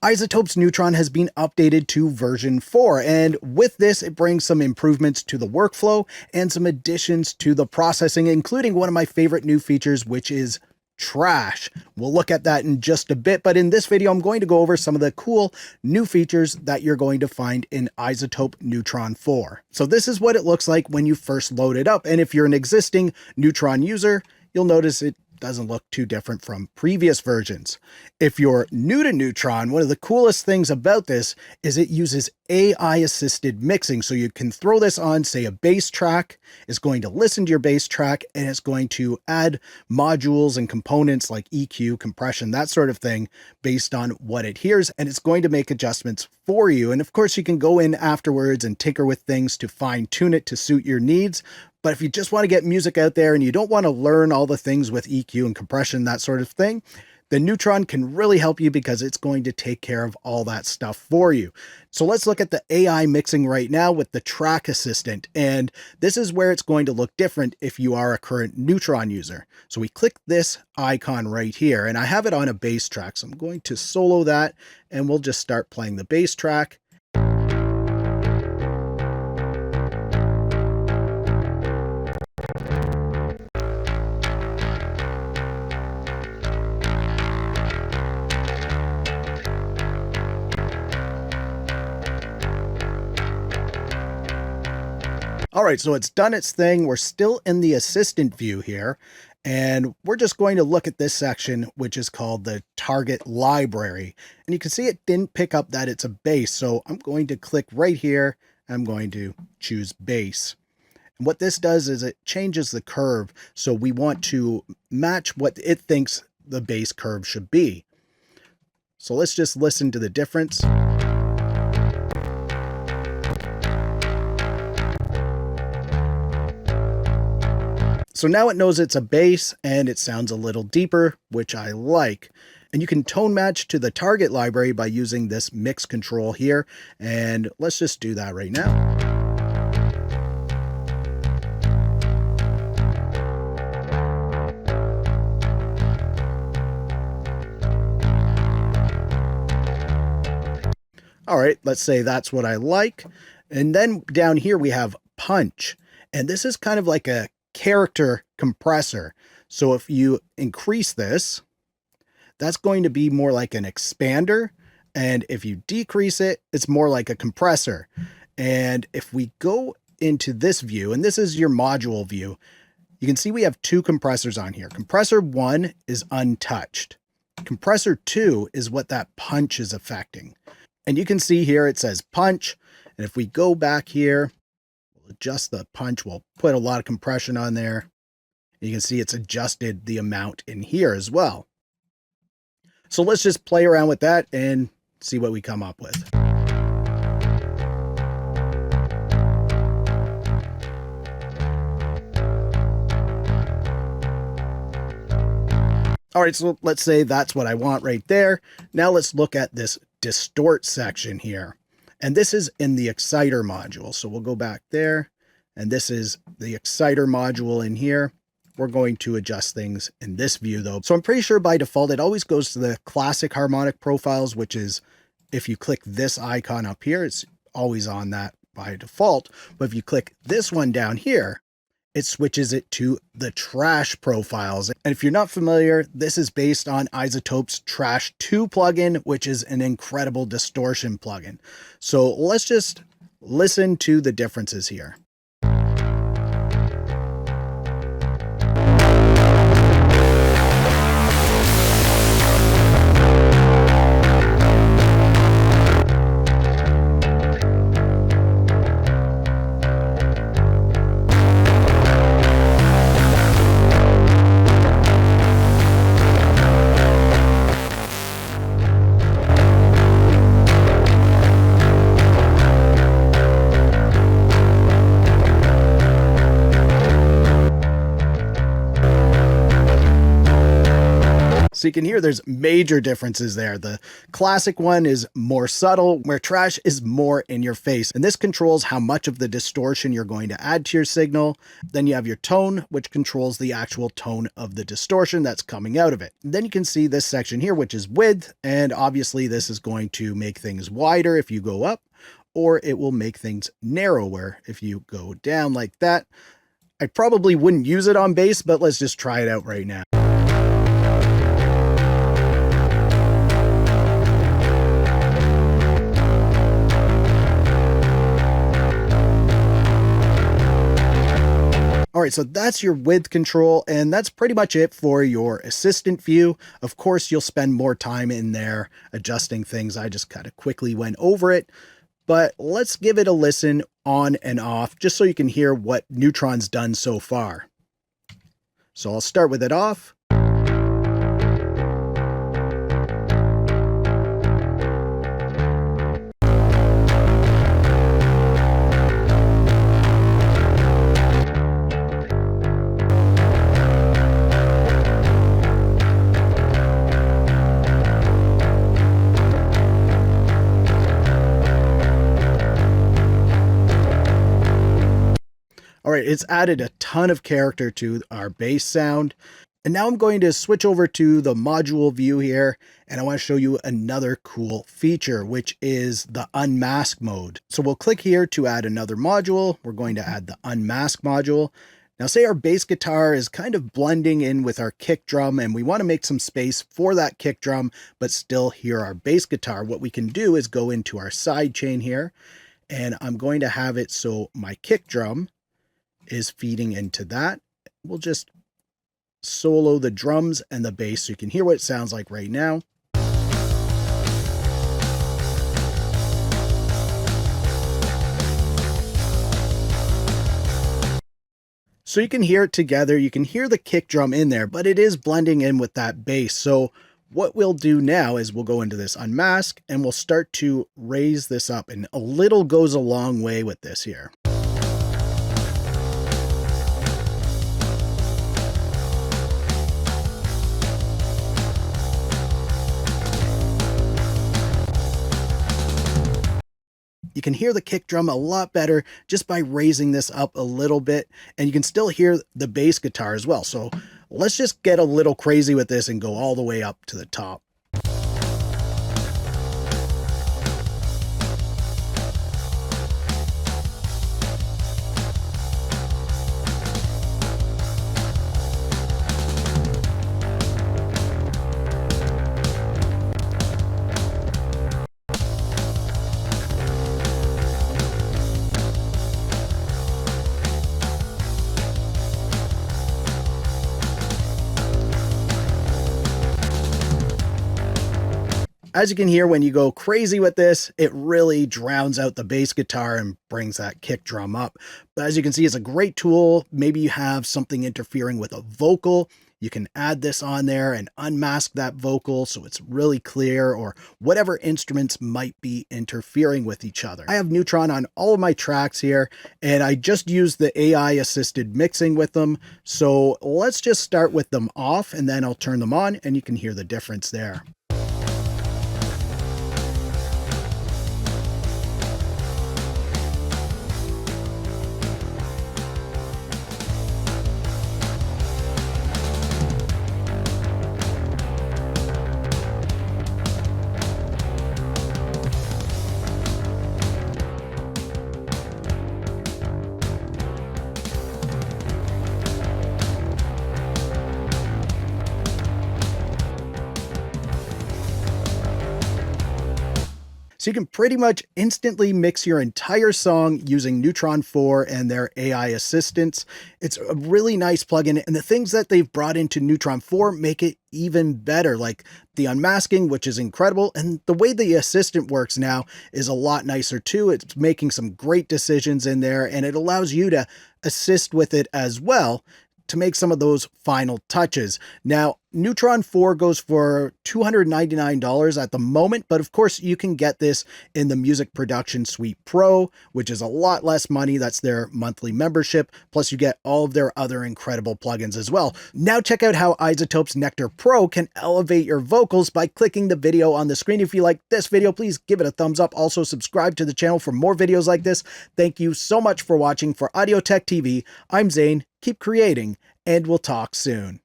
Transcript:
iZotope's Neutron has been updated to version 4, and with this, it brings some improvements to the workflow and some additions to the processing, including one of my favorite new features, which is trash. We'll look at that in just a bit, but in this video, I'm going to go over some of the cool new features that you're going to find in iZotope Neutron 4. So this is what it looks like when you first load it up, and if you're an existing Neutron user, you'll notice it doesn't look too different from previous versions. If you're new to Neutron, one of the coolest things about this is it uses AI-assisted mixing. So you can throw this on, say, a bass track. It's going to listen to your bass track, and it's going to add modules and components like EQ, compression, that sort of thing, based on what it hears, and it's going to make adjustments for you. And of course, you can go in afterwards and tinker with things to fine-tune it to suit your needs. But if you just want to get music out there and you don't want to learn all the things with EQ and compression, that sort of thing, the Neutron can really help you because it's going to take care of all that stuff for you. So let's look at the AI mixing right now with the track assistant. And this is where it's going to look different if you are a current Neutron user. So we click this icon right here, and I have it on a bass track. So I'm going to solo that, and we'll just start playing the bass track. All right, so it's done its thing. We're still in the assistant view here, and we're just going to look at this section, which is called the target library. And you can see it didn't pick up that it's a bass. So I'm going to click right here. And I'm going to choose bass. And what this does is it changes the curve. So we want to match what it thinks the bass curve should be. So let's just listen to the difference. So now it knows it's a bass and it sounds a little deeper, which I like. And you can tone match to the target library by using this mix control here. And let's just do that right now. All right, let's say that's what I like. And then down here we have punch. And this is kind of like a character compressor. So if you increase this, that's going to be more like an expander. And if you decrease it, it's more like a compressor. And if we go into this view, and this is your module view, you can see we have two compressors on here. Compressor 1 is untouched. Compressor 2 is what that punch is affecting. And you can see here it says punch. And if we go back here, adjust the punch, we'll put a lot of compression on there. You can see it's adjusted the amount in here as well. So let's just play around with that and see what we come up with. All right, so let's say that's what I want right there. Now let's look at this distort section here. And this is in the exciter module. So we'll go back there, and this is the exciter module in here. We're going to adjust things in this view though. So I'm pretty sure by default, it always goes to the classic harmonic profiles, which is if you click this icon up here, it's always on that by default. But if you click this one down here, it switches it to the trash profiles. And if you're not familiar, this is based on iZotope's Trash 2 plugin, which is an incredible distortion plugin. So let's just listen to the differences here. So you can hear there's major differences there. The classic one is more subtle, where trash is more in your face. And this controls how much of the distortion you're going to add to your signal. Then you have your tone, which controls the actual tone of the distortion that's coming out of it. And then you can see this section here, which is width. And obviously this is going to make things wider if you go up, or it will make things narrower if you go down like that. I probably wouldn't use it on bass, but let's just try it out right now. All right, so that's your width control, and that's pretty much it for your assistant view. Of course, you'll spend more time in there adjusting things. I just kind of quickly went over it, but let's give it a listen on and off just so you can hear what Neutron's done so far. So I'll start with it off. All right, it's added a ton of character to our bass sound. And now I'm going to switch over to the module view here, and I want to show you another cool feature, which is the Unmask mode. So we'll click here to add another module. We're going to add the Unmask module. Now say our bass guitar is kind of blending in with our kick drum, and we want to make some space for that kick drum, but still hear our bass guitar. What we can do is go into our side chain here, and I'm going to have it so my kick drum is feeding into that. We'll just solo the drums and the bass so you can hear what it sounds like right now. So you can hear it together. You can hear the kick drum in there, but it is blending in with that bass. So what we'll do now is we'll go into this unmask and we'll start to raise this up, and a little goes a long way with this here. You can hear the kick drum a lot better just by raising this up a little bit, and you can still hear the bass guitar as well. So let's just get a little crazy with this and go all the way up to the top. As you can hear, when you go crazy with this, it really drowns out the bass guitar and brings that kick drum up. But as you can see, it's a great tool. Maybe you have something interfering with a vocal. You can add this on there and unmask that vocal so it's really clear, or whatever instruments might be interfering with each other. I have Neutron on all of my tracks here, and I just used the AI assisted mixing with them. So let's just start with them off, and then I'll turn them on and you can hear the difference there. So you can pretty much instantly mix your entire song using Neutron 4 and their AI assistants. It's a really nice plugin, and the things that they've brought into Neutron 4 make it even better, like the unmasking, which is incredible, and the way the assistant works now is a lot nicer too. It's making some great decisions in there, and it allows you to assist with it as well to make some of those final touches. Now, Neutron 4 goes for $299 at the moment, but of course you can get this in the Music Production Suite Pro, which is a lot less money. That's their monthly membership. Plus you get all of their other incredible plugins as well. Now check out how iZotope's Nectar Pro can elevate your vocals by clicking the video on the screen. If you like this video, please give it a thumbs up. Also subscribe to the channel for more videos like this. Thank you so much for watching. For Audio Tech TV, I'm Zane. Keep creating, and we'll talk soon.